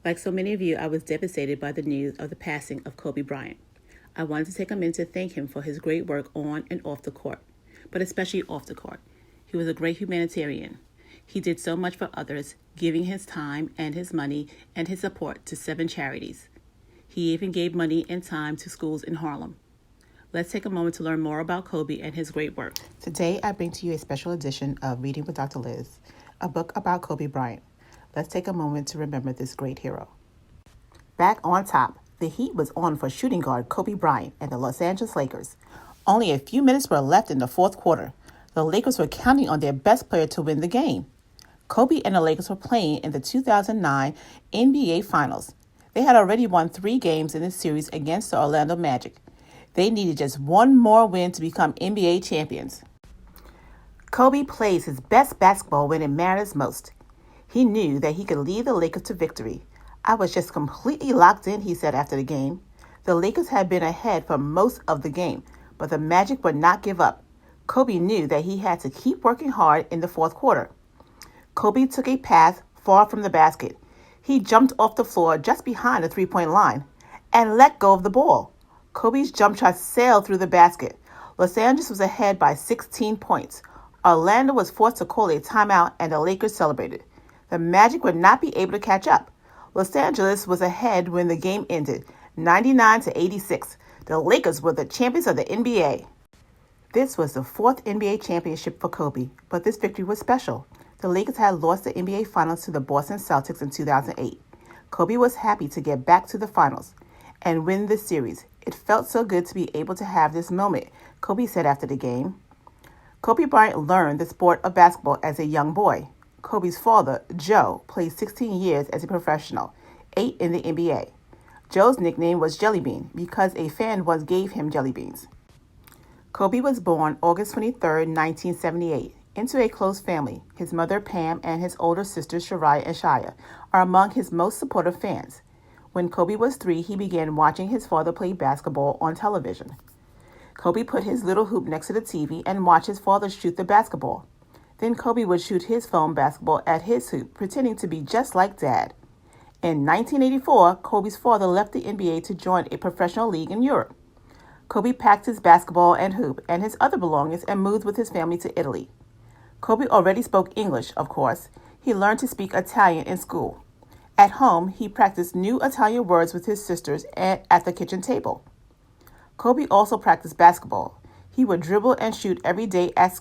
Like so many of you, I was devastated by the news of the passing of Kobe Bryant. I wanted to take a minute to thank him for his great work on and off the court, but especially off the court. He was a great humanitarian. He did so much for others, giving his time and his money and his support to 7 charities. He even gave money and time to schools in Harlem. Let's take a moment to learn more about Kobe and his great work. Today, I bring to you a special edition of Reading with Dr. Liz, a book about Kobe Bryant. Let's take a moment to remember this great hero. Back on top, the heat was on for shooting guard Kobe Bryant and the Los Angeles Lakers. Only a few minutes were left in the fourth quarter. The Lakers were counting on their best player to win the game. Kobe and the Lakers were playing in the 2009 NBA Finals. They had already won 3 games in the series against the Orlando Magic. They needed just one more win to become NBA champions. Kobe plays his best basketball when it matters most. He knew that he could lead the Lakers to victory. I was just completely locked in, he said after the game. The Lakers had been ahead for most of the game, but the Magic would not give up. Kobe knew that he had to keep working hard in the fourth quarter. Kobe took a path far from the basket. He jumped off the floor just behind the three-point line and let go of the ball. Kobe's jump shot sailed through the basket. Los Angeles was ahead by 16 points. Orlando was forced to call a timeout and the Lakers celebrated. The Magic would not be able to catch up. Los Angeles was ahead when the game ended, 99-86. The Lakers were the champions of the NBA. This was the 4th NBA championship for Kobe, but this victory was special. The Lakers had lost the NBA Finals to the Boston Celtics in 2008. Kobe was happy to get back to the finals and win the series. It felt so good to be able to have this moment, Kobe said after the game. Kobe Bryant learned the sport of basketball as a young boy. Kobe's father, Joe, played 16 years as a professional, 8 in the NBA. Joe's nickname was Jelly Bean because a fan once gave him jelly beans. Kobe was born August 23, 1978, into a close family. His mother, Pam, and his older sisters, Shariah and Shia, are among his most supportive fans. When Kobe was 3, he began watching his father play basketball on television. Kobe put his little hoop next to the TV and watched his father shoot the basketball. Then Kobe would shoot his foam basketball at his hoop, pretending to be just like Dad. In 1984, Kobe's father left the NBA to join a professional league in Europe. Kobe packed his basketball and hoop and his other belongings and moved with his family to Italy. Kobe already spoke English, of course. He learned to speak Italian in school. At home, he practiced new Italian words with his sisters and at the kitchen table. Kobe also practiced basketball. He would dribble and shoot every day at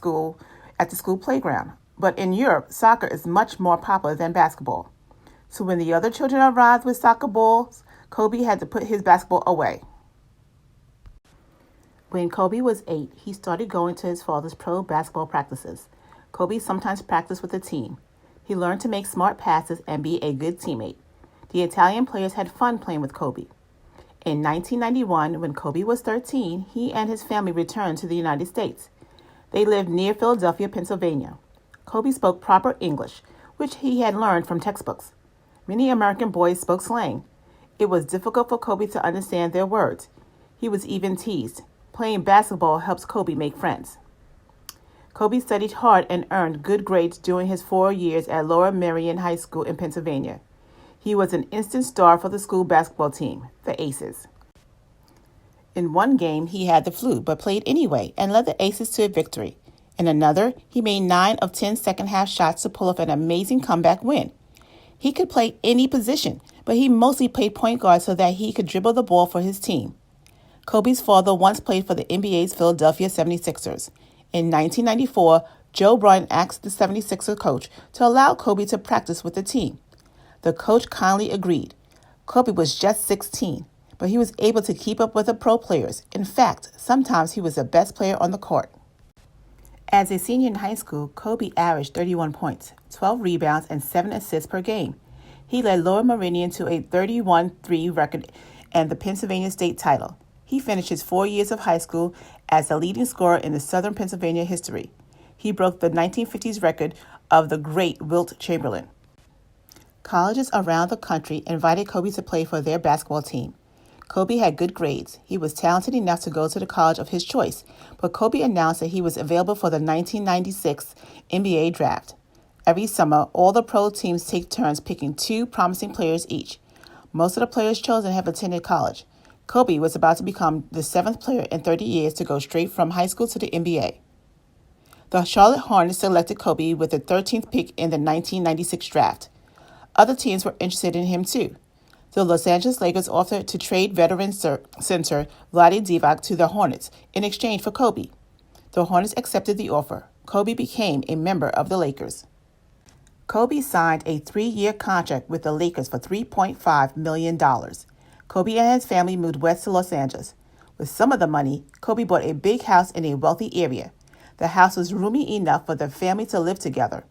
the school playground. But in Europe, soccer is much more popular than basketball. So when the other children arrived with soccer balls, Kobe had to put his basketball away. When Kobe was 8, he started going to his father's pro basketball practices. Kobe sometimes practiced with the team. He learned to make smart passes and be a good teammate. The Italian players had fun playing with Kobe. In 1991, when Kobe was 13, he and his family returned to the United States. They lived near Philadelphia, Pennsylvania. Kobe spoke proper English, which he had learned from textbooks. Many American boys spoke slang. It was difficult for Kobe to understand their words. He was even teased. Playing basketball helps Kobe make friends. Kobe studied hard and earned good grades during his 4 years at Lower Merion High School in Pennsylvania. He was an instant star for the school basketball team, the Aces. In one game, he had the flu, but played anyway and led the Aces to a victory. In another, he made 9 of 10 second-half shots to pull off an amazing comeback win. He could play any position, but he mostly played point guard so that he could dribble the ball for his team. Kobe's father once played for the NBA's Philadelphia 76ers. In 1994, Joe Bryant asked the 76ers coach to allow Kobe to practice with the team. The coach kindly agreed. Kobe was just 16, but he was able to keep up with the pro players. In fact, sometimes he was the best player on the court. As a senior in high school, Kobe averaged 31 points, 12 rebounds, and 7 assists per game. He led Lower Meridian to a 31-3 record and the Pennsylvania state title. He finished his 4 years of high school as the leading scorer in the Southern Pennsylvania history. He broke the 1950s record of the great Wilt Chamberlain. Colleges around the country invited Kobe to play for their basketball team. Kobe had good grades. He was talented enough to go to the college of his choice, but Kobe announced that he was available for the 1996 NBA draft. Every summer, all the pro teams take turns picking 2 promising players each. Most of the players chosen have attended college. Kobe was about to become the seventh player in 30 years to go straight from high school to the NBA. The Charlotte Hornets selected Kobe with the 13th pick in the 1996 draft. Other teams were interested in him too. The Los Angeles Lakers offered to trade veteran center Vlade Divac to the Hornets in exchange for Kobe. The Hornets accepted the offer. Kobe became a member of the Lakers. Kobe signed a 3-year contract with the Lakers for $3.5 million. Kobe and his family moved west to Los Angeles. With some of the money, Kobe bought a big house in a wealthy area. The house was roomy enough for the family to live together.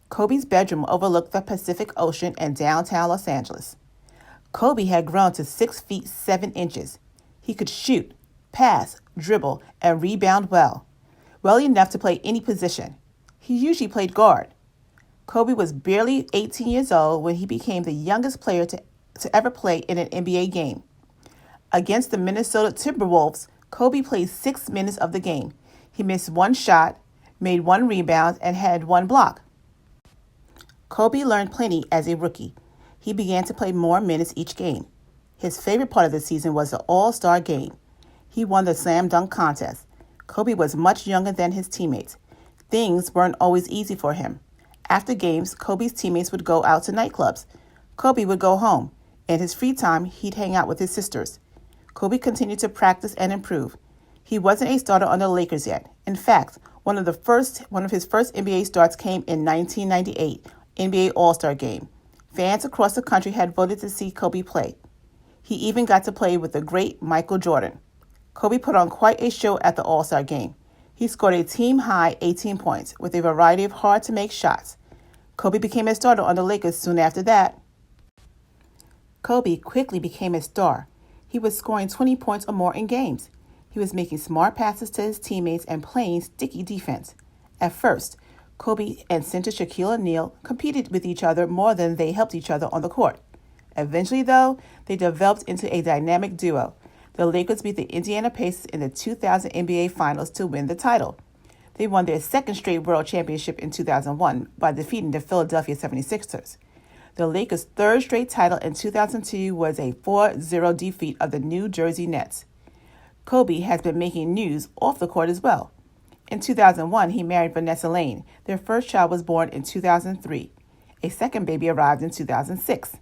Kobe's bedroom overlooked the Pacific Ocean and downtown Los Angeles. Kobe had grown to 6 feet 7 inches. He could shoot, pass, dribble, and rebound well enough to play any position. He usually played guard. Kobe was barely 18 years old when he became the youngest player to ever play in an NBA game. Against the Minnesota Timberwolves, Kobe played 6 minutes of the game. He missed 1 shot, made 1 rebound, and had 1 block. Kobe learned plenty as a rookie. He began to play more minutes each game. His favorite part of the season was the All-Star game. He won the slam dunk contest. Kobe was much younger than his teammates. Things weren't always easy for him. After games, Kobe's teammates would go out to nightclubs. Kobe would go home. In his free time, he'd hang out with his sisters. Kobe continued to practice and improve. He wasn't a starter on the Lakers yet. In fact, one of his first NBA starts came in 1998 NBA All-Star Game. Fans across the country had voted to see Kobe play. He even got to play with the great Michael Jordan. Kobe put on quite a show at the All-Star Game. He scored a team-high 18 points with a variety of hard-to-make shots. Kobe became a starter on the Lakers soon after that. Kobe quickly became a star. He was scoring 20 points or more in games. He was making smart passes to his teammates and playing sticky defense. At first, Kobe and center Shaquille O'Neal competed with each other more than they helped each other on the court. Eventually, though, they developed into a dynamic duo. The Lakers beat the Indiana Pacers in the 2000 NBA Finals to win the title. They won their second straight world championship in 2001 by defeating the Philadelphia 76ers. The Lakers' third straight title in 2002 was a 4-0 defeat of the New Jersey Nets. Kobe has been making news off the court as well. In 2001, he married Vanessa Lane. Their first child was born in 2003. A second baby arrived in 2006.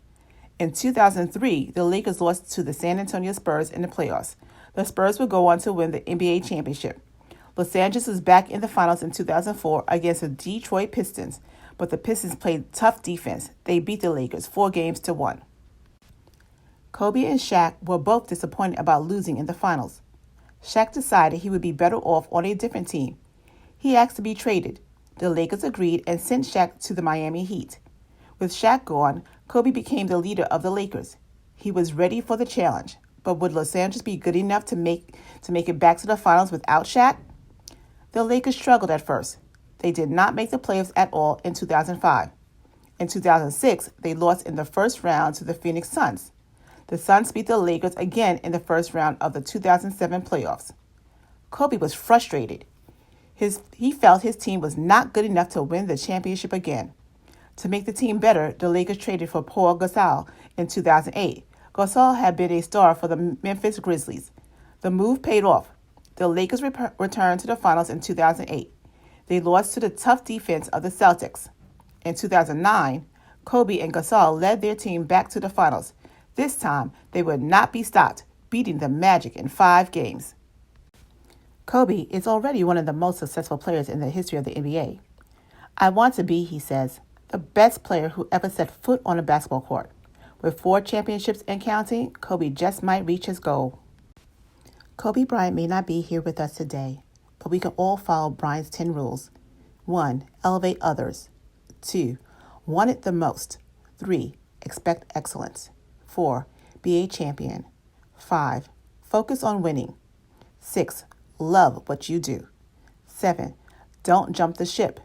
In 2003, the Lakers lost to the San Antonio Spurs in the playoffs. The Spurs would go on to win the NBA championship. Los Angeles was back in the finals in 2004 against the Detroit Pistons, but the Pistons played tough defense. They beat the Lakers 4-1. Kobe and Shaq were both disappointed about losing in the finals. Shaq decided he would be better off on a different team. He asked to be traded. The Lakers agreed and sent Shaq to the Miami Heat. With Shaq gone, Kobe became the leader of the Lakers. He was ready for the challenge, but would Los Angeles be good enough to make it back to the finals without Shaq? The Lakers struggled at first. They did not make the playoffs at all in 2005. In 2006, they lost in the first round to the Phoenix Suns. The Suns beat the Lakers again in the first round of the 2007 playoffs. Kobe was frustrated. He felt his team was not good enough to win the championship again. To make the team better, the Lakers traded for Paul Gasol in 2008. Gasol had been a star for the Memphis Grizzlies. The move paid off. The Lakers returned to the finals in 2008. They lost to the tough defense of the Celtics. In 2009, Kobe and Gasol led their team back to the finals. This time, they would not be stopped, beating the Magic in 5 games. Kobe is already one of the most successful players in the history of the NBA. I want to be, he says, the best player who ever set foot on a basketball court. With 4 championships and counting, Kobe just might reach his goal. Kobe Bryant may not be here with us today, but we can all follow Bryant's 10 rules. 1. Elevate others. 2. Want it the most. 3. Expect excellence. 4. Be a champion. 5. Focus on winning. 6. Love what you do. 7. Don't jump the ship.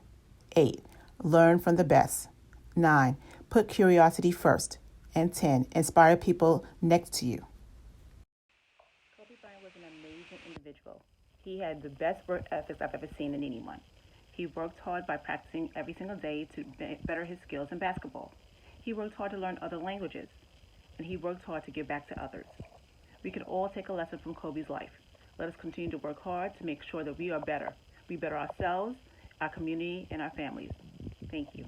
8. Learn from the best. 9. Put curiosity first. And 10. Inspire people next to you. Kobe Bryant was an amazing individual. He had the best work ethics I've ever seen in anyone. He worked hard by practicing every single day to better his skills in basketball. He worked hard to learn other languages. and he worked hard to give back to others. We can all take a lesson from Kobe's life. Let us continue to work hard to make sure that we are better. We better ourselves, our community, and our families. Thank you.